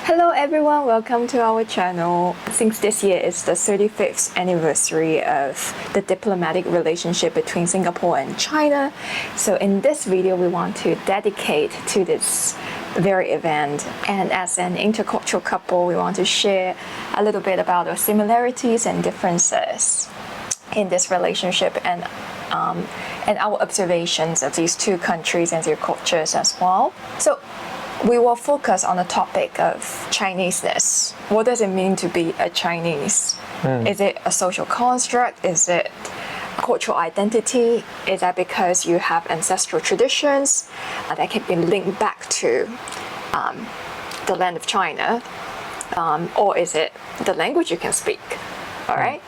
Hello everyone, welcome to our channel. Since this year is the 35th anniversary of the diplomatic relationship between Singapore and China, so in this video we want to dedicate to this very event, and as an intercultural couple we want to share a little bit about our similarities and differences in this relationship and our observations of these two countries and their cultures as well. So we will focus on the topic of Chineseness. What does it mean to be a Chinese? Is it a social construct? Is it cultural identity? Is that because you have ancestral traditions that can be linked back to the land of China? Or is it the language you can speak? All right?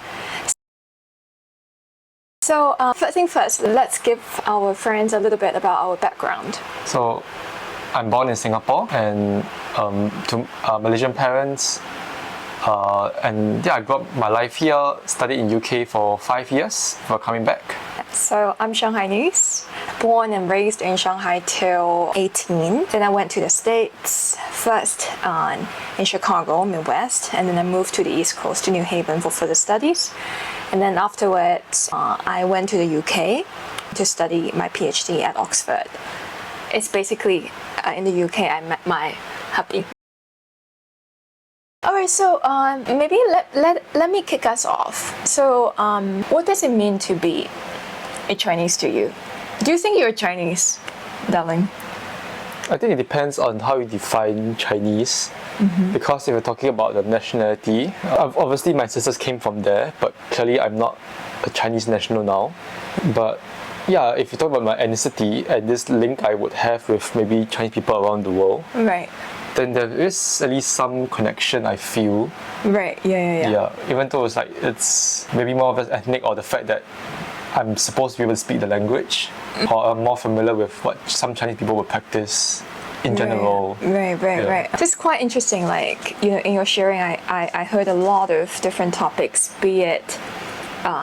So first thing first, let's give our friends a little bit about our background. So I'm born in Singapore and to Malaysian parents, and yeah, I grew up my life here, studied in UK for 5 years before coming back. So I'm Shanghainese, born and raised in Shanghai till 18. Then I went to the States, first in Chicago, Midwest, and then I moved to the East Coast, to New Haven for further studies. And then afterwards, I went to the UK to study my PhD at Oxford. It's basically in the UK I met my hubby. Alright, so maybe let me kick us off. So what does it mean to be a Chinese to you? Do you think you're Chinese, darling? I think it depends on how you define Chinese. Because if you're talking about the nationality, obviously my sisters came from there, but clearly I'm not a Chinese national now. But yeah, if you talk about my ethnicity and this link I would have with maybe Chinese people around the world, right, then there is at least some connection I feel. Right, yeah. Even though it's maybe more of an ethnic, or the fact that I'm supposed to be able to speak the language, or I'm more familiar with what some Chinese people would practice in general. Right. This is quite interesting. Like, you know, in your sharing, I heard a lot of different topics, be it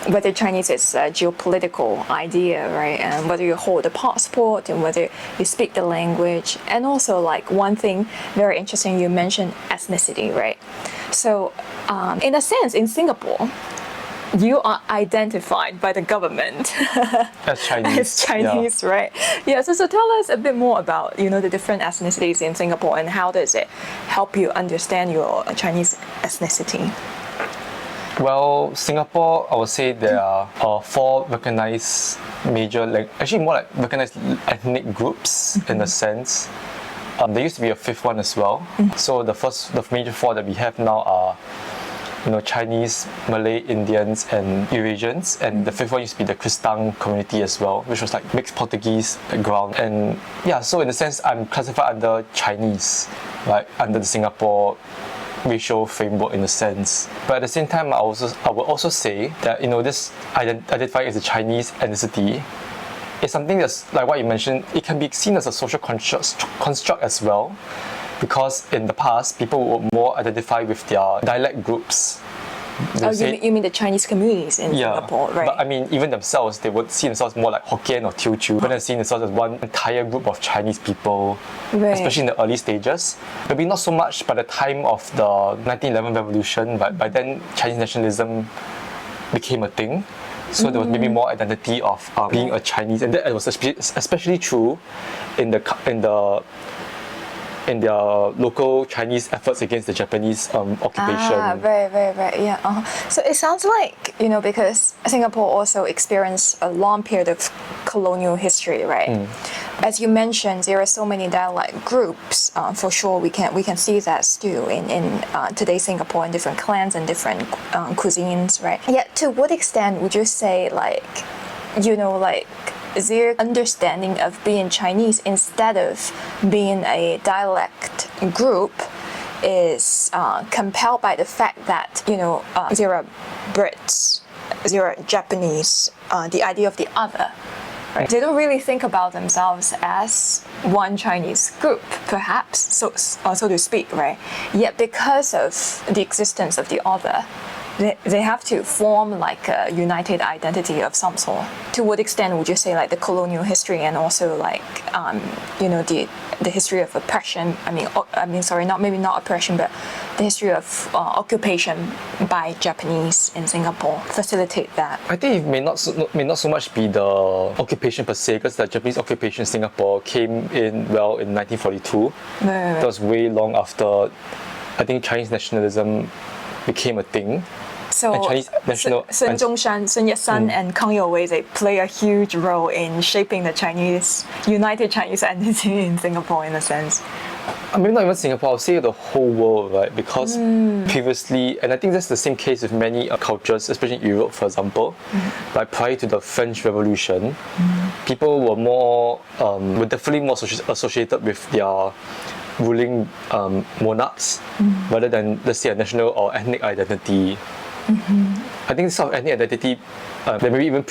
whether Chinese is a geopolitical idea, right, and whether you hold a passport and whether you speak the language, and also like one thing very interesting, you mentioned ethnicity, right? So in a sense, in Singapore, you are identified by the government as Chinese, yeah. Right? Yeah. So tell us a bit more about, you know, the different ethnicities in Singapore and how does it help you understand your Chinese ethnicity? Well, Singapore, I would say there are 4 recognized major, actually more like recognized ethnic groups in a sense. There used to be a 5th one as well. So the major 4 that we have now are, you know, Chinese, Malay, Indians, and Eurasians. And the 5th one used to be the Kristang community as well, which was like mixed Portuguese background. And yeah, so in a sense, I'm classified under Chinese, like under the Singapore racial framework in a sense. But at the same time, I would also say that, you know, this identifying as a Chinese ethnicity is something that's, like what you mentioned, it can be seen as a social construct as well, because in the past people would more identify with their dialect groups. You mean the Chinese communities in Singapore, right? But I mean, even themselves, they would see themselves more like Hokkien or Teochew, rather than seeing themselves as one entire group of Chinese people, especially in the early stages. Maybe not so much by the time of the 1911 revolution, but by then Chinese nationalism became a thing. So there was maybe more identity of being a Chinese, and that was especially true in their local Chinese efforts against the Japanese occupation. Right. Yeah. So it sounds like, you know, because Singapore also experienced a long period of colonial history, right? As you mentioned, there are so many dialect groups. For sure, we can see that still in today's Singapore, in different clans and different cuisines, right? Yet, to what extent would you say, like, you know, like, their understanding of being Chinese instead of being a dialect group is compelled by the fact that, you know, there are Brits, there are Japanese, the idea of the other. Right? They don't really think about themselves as one Chinese group, perhaps, so to speak, right? Yet because of the existence of the other, they have to form like a united identity of some sort. To what extent would you say like the colonial history and also like the history of oppression? I mean, sorry, maybe not oppression, but the history of occupation by Japanese in Singapore facilitate that? I think it may not so much be the occupation per se, because the Japanese occupation in Singapore came in in 1942. That was way long after I think Chinese nationalism became a thing. So Chinese national Sun Zhongshan, Sun Yat-sen, and Kang You-wei, they play a huge role in shaping the united Chinese identity in Singapore in a sense. I mean, not even Singapore, I'll say the whole world, right? Because previously, and I think that's the same case with many cultures, especially in Europe, for example, like prior to the French Revolution, people were definitely more associated with their ruling monarchs rather than, let's say, a national or ethnic identity. I think this sort of ethnic identity that maybe even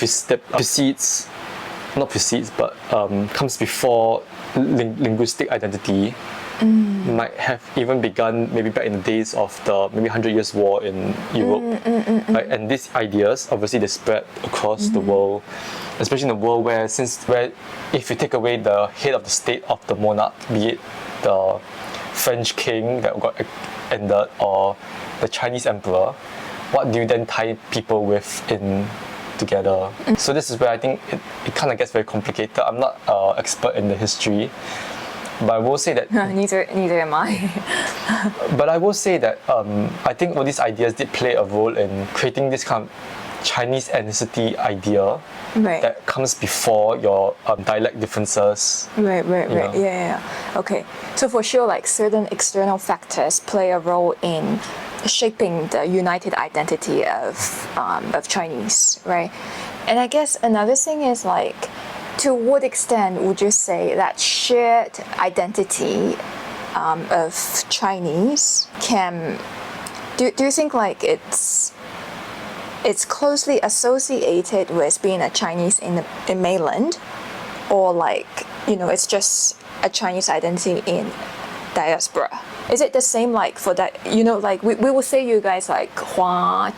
comes before linguistic identity might have even begun maybe back in the days of the maybe 100 Years War in Europe. Right? And these ideas, obviously, they spread across the world, especially in a world where if you take away the head of the state of the monarch, be it the French king that got ended or the Chinese emperor, what do you then tie people with together? So this is where I think it kind of gets very complicated. I'm not an expert in the history, but I will say that neither am I. But I will say that I think all these ideas did play a role in creating this kind of Chinese ethnicity idea that comes before your dialect differences. Right. Yeah. Okay. So for sure, like certain external factors play a role in shaping the united identity of Chinese, right? And I guess another thing is like, to what extent would you say that shared identity of Chinese can? Do you think like it's closely associated with being a Chinese in mainland, or like it's just a Chinese identity in diaspora? Is it the same like for that? Like we will say you guys like 华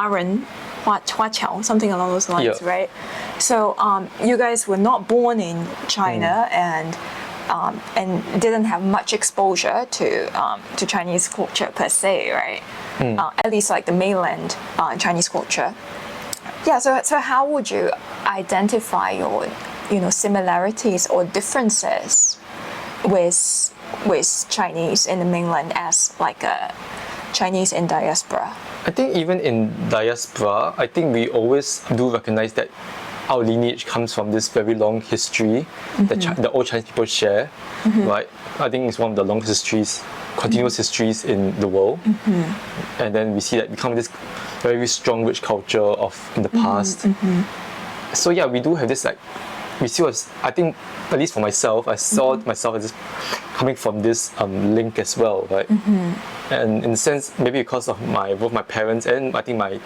人, 华侨, something along those lines, right? So you guys were not born in China and didn't have much exposure to Chinese culture per se, right? At least like the mainland Chinese culture. Yeah. So how would you identify your similarities or differences with Chinese in the mainland as like a Chinese in diaspora? I think even in diaspora, I think we always do recognize that our lineage comes from this very long history that the old Chinese people share, right? I think it's one of the longest histories, continuous histories in the world. And then we see that become this very strong, rich culture in the past. So yeah, we do have this like, we see I think, at least for myself, I saw myself as coming from this link as well, right? And in a sense, maybe because of both my parents and I think my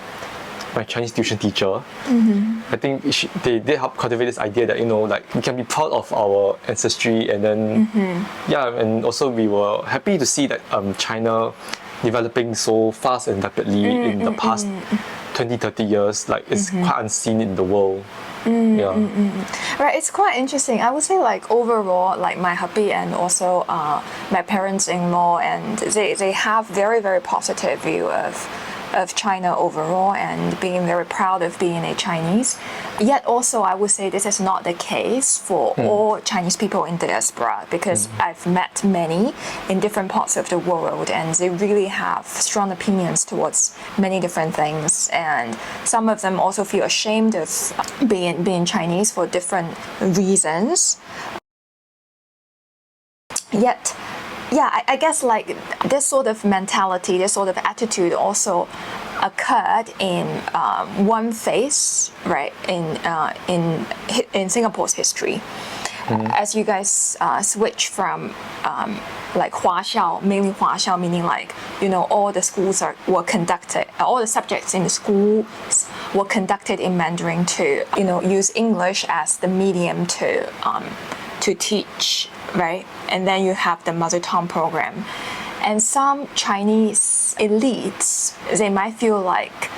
Chinese tuition teacher, I think they did help cultivate this idea that like we can be proud of our ancestry, and then and also we were happy to see that China developing so fast and rapidly in the past 20-30 years, like it's quite unseen in the world. Right, it's quite interesting. I would say like overall, like my hubby and also my parents-in-law, and they have very, very positive view of China overall and being very proud of being a Chinese. Yet also I would say this is not the case for all Chinese people in diaspora, because I've met many in different parts of the world and they really have strong opinions towards many different things, and some of them also feel ashamed of being Chinese for different reasons. Yet I guess like this sort of mentality, this sort of attitude also occurred in one phase, right, in Singapore's history. As you guys switch from like 华校, mainly 华校, meaning like all the schools were conducted, all the subjects in the schools were conducted in Mandarin, to use English as the medium to teach, right? And then you have the mother tongue program. And some Chinese elites, they might feel like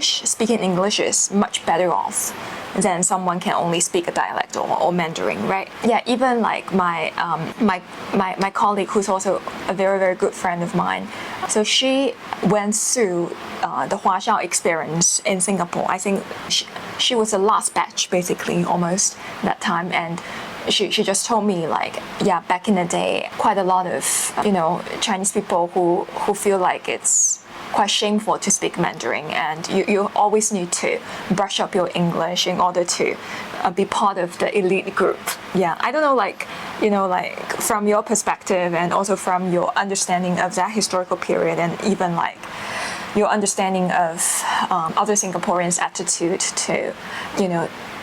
speaking English is much better off than someone can only speak a dialect or Mandarin, right? Yeah, even like my colleague, who's also a very, very good friend of mine, so she went through the Huaxiao experience in Singapore. I think she was the last batch, basically, almost that time, and she just told me, like, yeah, back in the day, quite a lot of Chinese people who feel like it's quite shameful to speak Mandarin, and you always need to brush up your English in order to be part of the elite group. Yeah, I don't know, like from your perspective and also from your understanding of that historical period, and even like your understanding of other Singaporeans' attitude to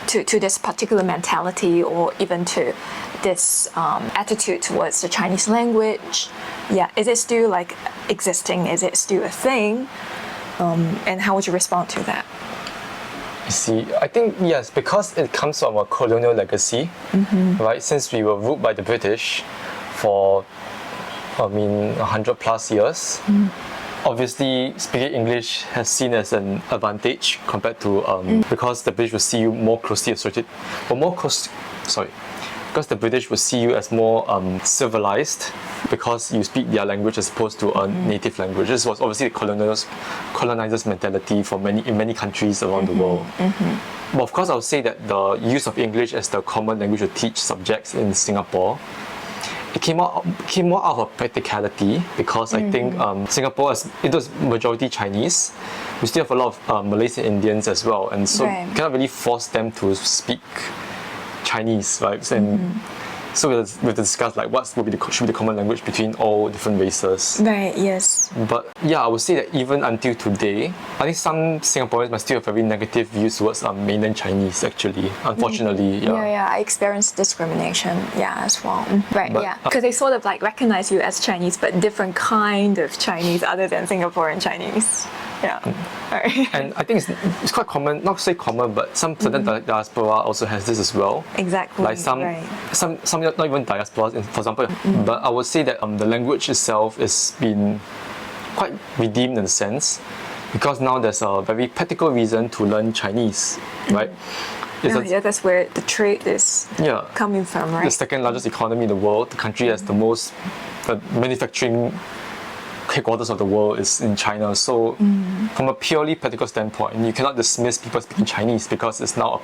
to this particular mentality, or even to this attitude towards the Chinese language. Yeah, is it still like existing? Is it still a thing? And how would you respond to that? You see, I think yes, because it comes from a colonial legacy, right? Since we were ruled by the British for, 100 plus years. Obviously, speaking English has seen as an advantage compared to because the British will see you more closely associated, because the British will see you as more civilized because you speak their language as opposed to a native language. This was obviously the colonizers' mentality in many countries around the world. But of course, I would say that the use of English as the common language to teach subjects in Singapore, it came more out of practicality, because I think Singapore, it was majority Chinese. We still have a lot of Malays and Indians as well, and so you cannot really force them to speak Chinese, right? And so we have to discuss like what should be the common language between all different races. Right. Yes. But yeah, I would say that even until today, I think some Singaporeans might still have very negative views towards mainland Chinese. Actually, unfortunately, Yeah, I experienced discrimination. Yeah, as well. Right. But, yeah, because they sort of like recognize you as Chinese, but different kind of Chinese other than Singaporean Chinese. Yeah. Right. And I think it's quite common, not to say common, but some certain diaspora also has this as well. Exactly. Like some not even diasporas, for example. But I would say that the language itself has been quite redeemed in a sense, because now there's a very practical reason to learn Chinese, right? That's where the trade is coming from, right? The second largest economy in the world, the country has the most manufacturing headquarters of the world is in China. So from a purely practical standpoint, you cannot dismiss people speaking Chinese, because it's now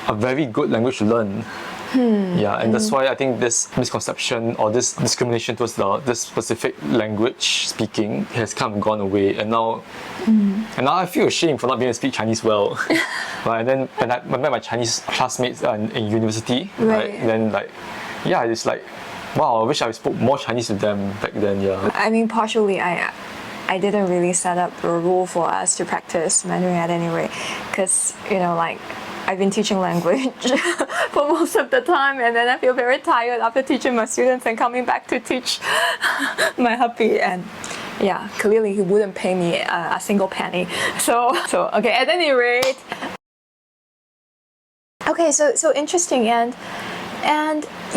a very good language to learn. Yeah, and that's why I think this misconception or this discrimination towards this specific language speaking has come and gone away. And now I feel ashamed for not being able to speak Chinese well. Right? And then when I met my Chinese classmates in university, right? Then it's like, wow, I wish I spoke more Chinese with them back then. Yeah. I mean, partially, I didn't really set up a rule for us to practice Mandarin at any rate, because I've been teaching language for most of the time, and then I feel very tired after teaching my students and coming back to teach my hubby, and yeah, clearly he wouldn't pay me a single penny. So okay, at any rate. Okay, so interesting, and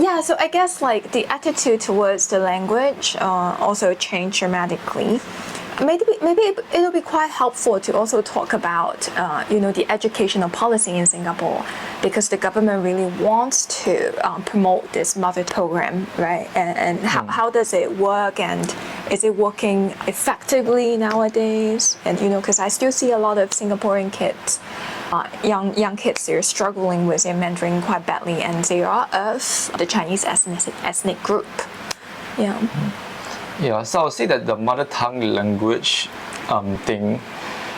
yeah, so I guess like the attitude towards the language also changed dramatically. Maybe it'll be quite helpful to also talk about the educational policy in Singapore, because the government really wants to promote this mother program, right? And how does it work, and is it working effectively nowadays? And because I still see a lot of Singaporean kids, young kids, they're struggling with their Mandarin quite badly, and they are of the Chinese ethnic group. Yeah. Yeah, so I would say that the mother tongue language thing,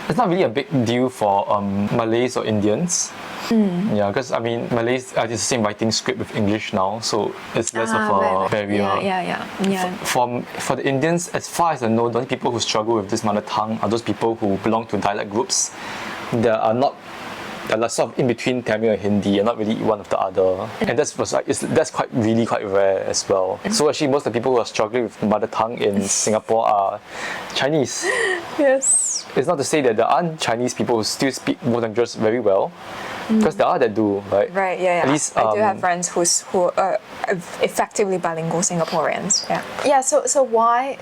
it's not really a big deal for Malays or Indians. Yeah, because I mean, Malays are the same writing script with English now, so it's less of a barrier. Yeah. For the Indians, as far as I know, the only people who struggle with this mother tongue are those people who belong to dialect groups. They're sort of in between Tamil and Hindi, and not really one of the other. And that's quite rare as well. So actually, most of the people who are struggling with mother tongue in Singapore are Chinese. Yes. It's not to say that there aren't Chinese people who still speak both languages very well, Because there are that do, right? Right, yeah, yeah. At least I do have friends who are effectively bilingual Singaporeans. Yeah. Yeah, so why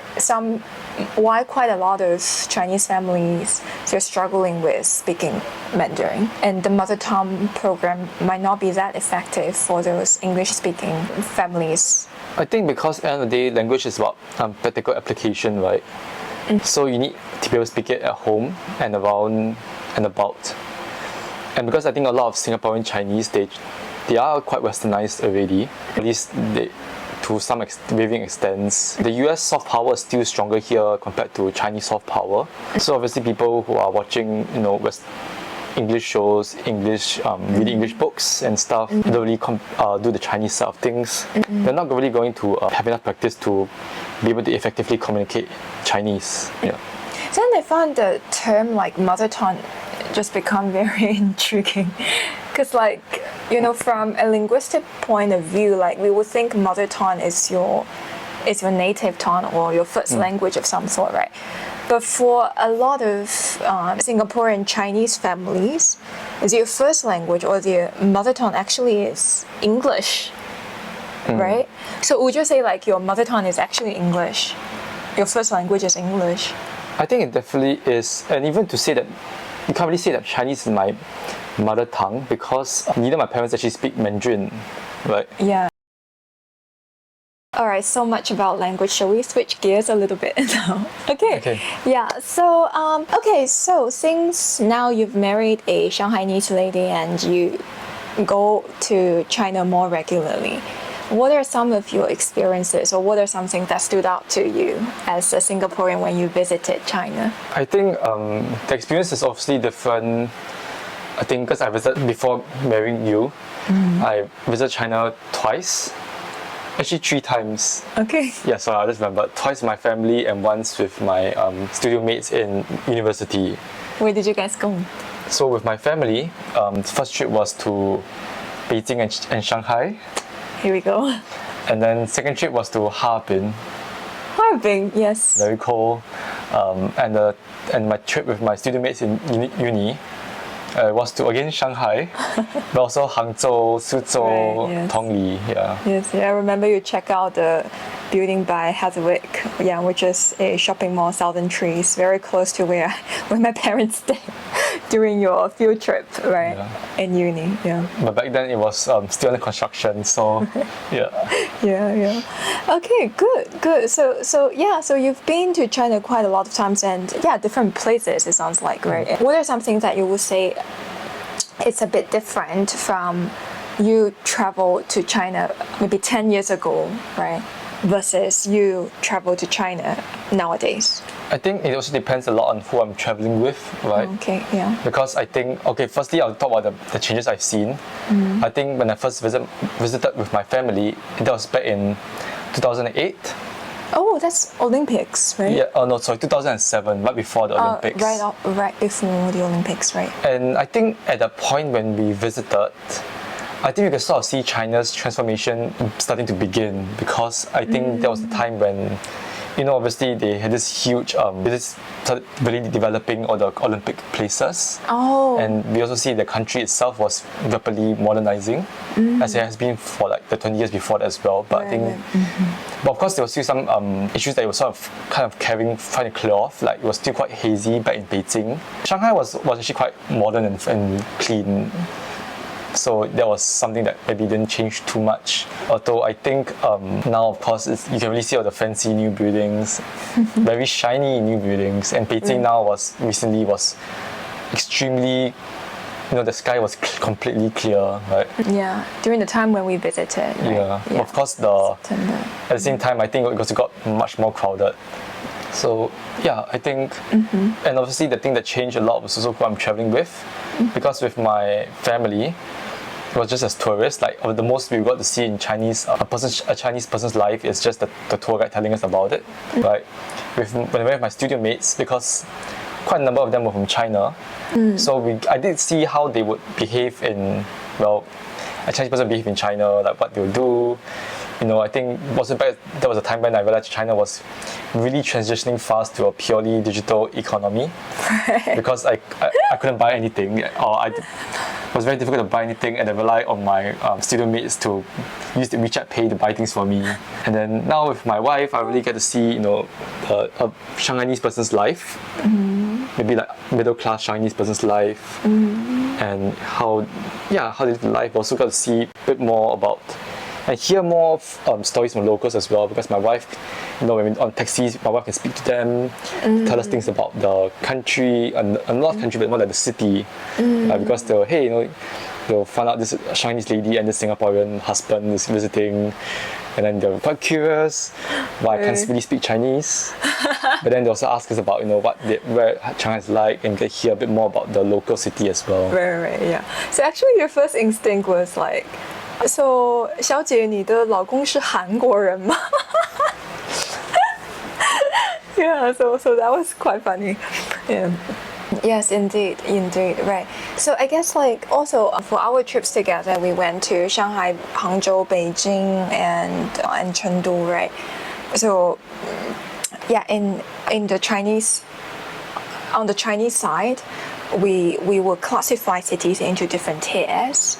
quite a lot of Chinese families they're struggling with speaking Mandarin, and the mother tongue program might not be that effective for those English speaking families. I think because at the end of the day, language is about practical application, right? So you need to be able to speak it at home and around and about. And because I think a lot of Singaporean Chinese, they are quite westernized already. At least to some varying extents. The US soft power is still stronger here compared to Chinese soft power. So obviously people who are watching, English shows, reading English books and stuff, don't really do the Chinese side of things. They're not really going to have enough practice to be able to effectively communicate Chinese. Yeah. Then I found the term like mother tongue just become very intriguing, because from a linguistic point of view, we would think mother tongue is your native tongue or your first language of some sort, right? But for a lot of Singaporean Chinese families, their first language or their mother tongue actually is English, right? So would you say your mother tongue is actually English? Your first language is English? I think it definitely is, and even to say that, you can't really say that Chinese is my mother tongue because neither my parents actually speak Mandarin, right? Yeah. All right, so much about language. Shall we switch gears a little bit now? Okay. Yeah. So, so since now you've married a Shanghainese lady and you go to China more regularly, what are some of your experiences, or what are some things that stood out to you as a Singaporean when you visited China? I think the experience is obviously different. I think because I visited before marrying you, I visited China twice. Actually 3 times. Okay. Yeah, so I just remember twice with my family and once with my studio mates in university. Where did you guys go? So with my family, the first trip was to Beijing and Shanghai. Here we go. And then second trip was to Harbin. Harbin, yes. Very cold. And my trip with my studio mates in uni was to again Shanghai, but also Hangzhou, Suzhou, Right, yes. Tongli. Yeah. Yes, I remember you check out the building by Hathwick, which is a shopping mall, Southern Trees, very close to where my parents stayed during your field trip, right? Yeah. In uni, yeah. But back then it was still under construction, so yeah. Yeah. Okay, good. So you've been to China quite a lot of times, and different places. It sounds like, right? What are some things that you would say it's a bit different from you traveled to China maybe 10 years ago, right? Versus you travel to China nowadays? I think it also depends a lot on who I'm traveling with, right? Okay, yeah. Because I think, firstly I'll talk about the changes I've seen. I think when I first visited with my family, that was back in 2008. Oh, that's Olympics, right? Yeah, 2007, right before the Olympics. Right before the Olympics, right? And I think at the point when we visited, I think we could sort of see China's transformation starting to begin, because I think that was the time when, obviously they had this huge, they just started really developing all the Olympic places. Oh. And we also see the country itself was rapidly modernizing, as it has been for the 20 years before that as well. But I think, but of course there was still some issues that it was sort of kind of trying to clear off. It was still quite hazy back in Beijing. Shanghai was actually quite modern and clean. So that was something that maybe didn't change too much. Although I think now, of course, you can really see all the fancy new buildings, very shiny new buildings. And Beijing now recently was extremely, the sky was completely clear, right? Yeah, during the time when we visited, right? Yeah. Of course, September. At the same time, I think it got much more crowded. So yeah, I think, and obviously the thing that changed a lot was also who I'm traveling with, because with my family, it was just as tourists. The most we got to see in Chinese, a Chinese person's life is just the tour guide telling us about it. Right? When I went with my studio mates, because quite a number of them were from China, so I did see how they would behave a Chinese person behave in China, what they would do. I think there was a time when I realized China was really transitioning fast to a purely digital economy, because I couldn't buy anything, or it was very difficult to buy anything, and I rely on my student mates to use the WeChat Pay to buy things for me. And then now with my wife, I really get to see, a Shanghainese person's life, maybe like middle class Chinese person's life, and how they live life. Also got to see a bit more about and hear more stories from locals as well, because my wife, when we're on taxis, my wife can speak to them, tell us things about the country, and not country, but more like the city, because they'll find out this Chinese lady and this Singaporean husband is visiting, and then they're quite curious why I can't really speak Chinese. But then they also ask us about where China is like, and get hear a bit more about the local city as well. Right, yeah. So actually, your first instinct was like, so 小姐，你的老公是韩国人吗？ Yeah, so that was quite funny. Yeah. Yes, indeed, right. So I guess like also for our trips together, we went to Shanghai, Hangzhou, Beijing, and Chengdu, right? So yeah, in the Chinese, on the Chinese side, we will classify cities into different tiers.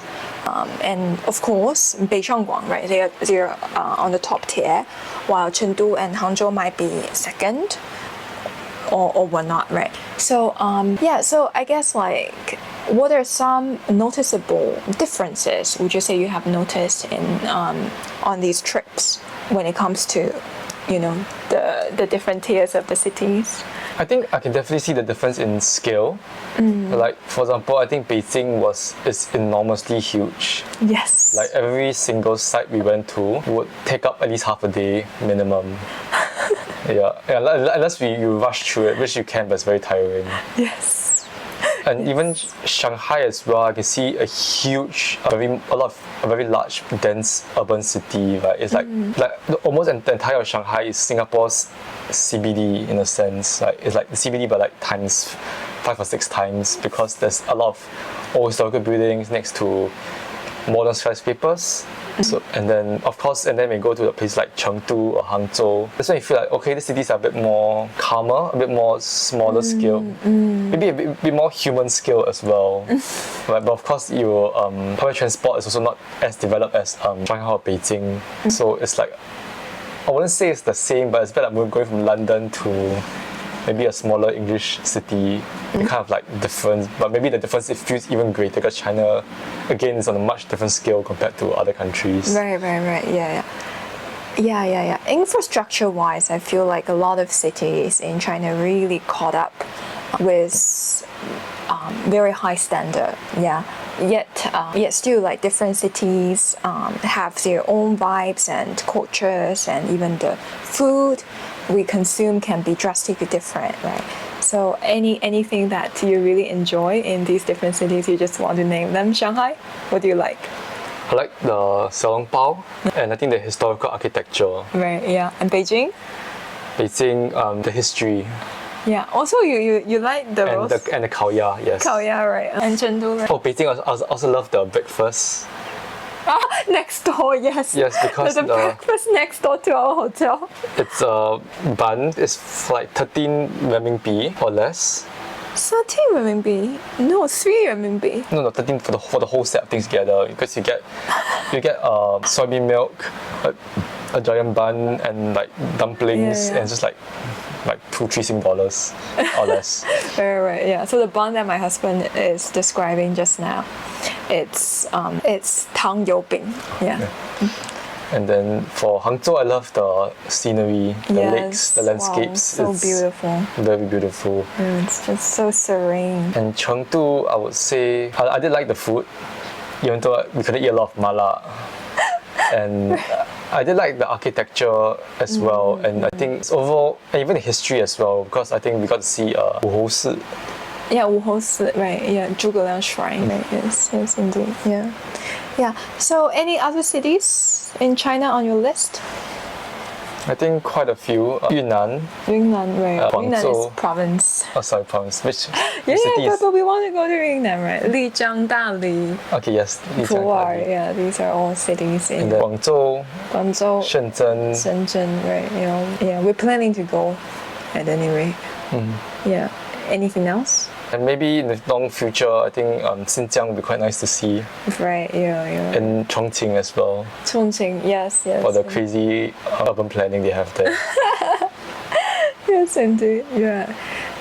And of course, Beishanguang, right? They're on the top tier, while Chengdu and Hangzhou might be second, or whatnot, right? So so I guess like, what are some noticeable differences would you say you have noticed in on these trips when it comes to, the different tiers of the cities? I think I can definitely see the difference in scale. Like, for example, I think Beijing is enormously huge. Yes. Like every single site we went to would take up at least half a day minimum. Unless you rush through it, which you can, but it's very tiring. Yes. And even Shanghai as well, I can see a very large, dense urban city. Right? It's almost the entire of Shanghai is Singapore's CBD in a sense. Like it's like the CBD, but like times 5 or 6 times, because there's a lot of old historical buildings next to modern skyscrapers. So and then we go to a place like Chengdu or Hangzhou. That's when you feel like, okay, the cities are a bit more calmer, a bit more smaller scale, maybe a bit more human scale as well. But of course, public transport is also not as developed as Shanghai or Beijing. So it's like, I wouldn't say it's the same, but it's better like going from London to maybe a smaller English city, kind of like different, but maybe the difference it feels even greater because China, again, is on a much different scale compared to other countries. Right. Yeah. Infrastructure-wise, I feel like a lot of cities in China really caught up with very high standard. Yeah. Yet still, like different cities have their own vibes and cultures, and even the food we consume can be drastically different, right? So anything that you really enjoy in these different cities, you just want to name them. Shanghai, what do you like? I like the Xiao Pao, and I think the historical architecture. Right, yeah. And Beijing? Beijing, the history. Yeah. Also, you like the and the Kaoya, yes. Kaoya, right? And Chengdu, right? Oh, Beijing, I also love the breakfast. Next door, yes. Yes, because the breakfast next door to our hotel. It's a bun. It's like 13 renminbi or less. 13 renminbi? No, 3 renminbi. No, 13 for the whole set of things together, because you get soybean milk, a giant bun, and like dumplings, and just like $2-3 Sing dollars or less. Right, yeah. So the bun that my husband is describing just now, it's Tang You Bing. Yeah. And then for Hangzhou, I love the scenery, the lakes, the landscapes. Wow, so beautiful. Very beautiful. It's just so serene. And Chengdu, I would say, I did like the food, even though we couldn't eat a lot of mala. And I did like the architecture as well, and I think it's overall, and even the history as well, because I think we got to see Wuhou Si. Yeah, Wuhou Si, right? Yeah, Zhuge Liang Shrine. Right? Yes, indeed. Yeah. So, any other cities in China on your list? I think quite a few. Yunnan, right? Yunnan is Guangzhou. Province. Oh, sorry, province. Which Yeah, city is? but we want to go to Yunnan, right? Lijiang, Dali, Okay, yes. Pu'er. Yeah, these are all cities in And then Guangzhou, Guangzhou, Shenzhen. right? Yeah, we're planning to go at any rate. Yeah. Anything else? And maybe in the long future, I think Xinjiang will be quite nice to see. Right, yeah. And Chongqing as well. Chongqing, yes. For the crazy urban planning they have there. Yes, indeed. Yeah.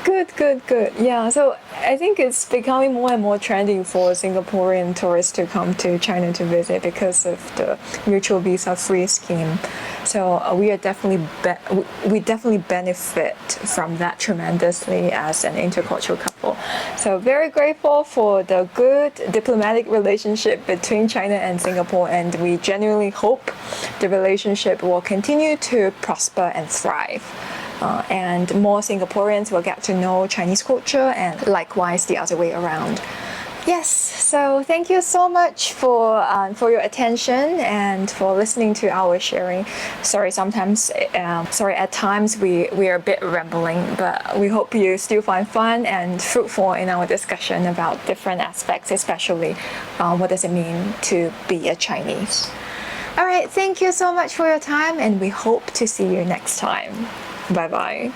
Good. Yeah, so I think it's becoming more and more trendy for Singaporean tourists to come to China to visit because of the mutual visa-free scheme. So we definitely benefit from that tremendously as an intercultural couple. So very grateful for the good diplomatic relationship between China and Singapore, and we genuinely hope the relationship will continue to prosper and thrive. And more Singaporeans will get to know Chinese culture, and likewise the other way around. Yes, so thank you so much for your attention and for listening to our sharing. Sorry, at times we are a bit rambling, but we hope you still find fun and fruitful in our discussion about different aspects, especially what does it mean to be a Chinese. All right, thank you so much for your time, and we hope to see you next time. Bye bye.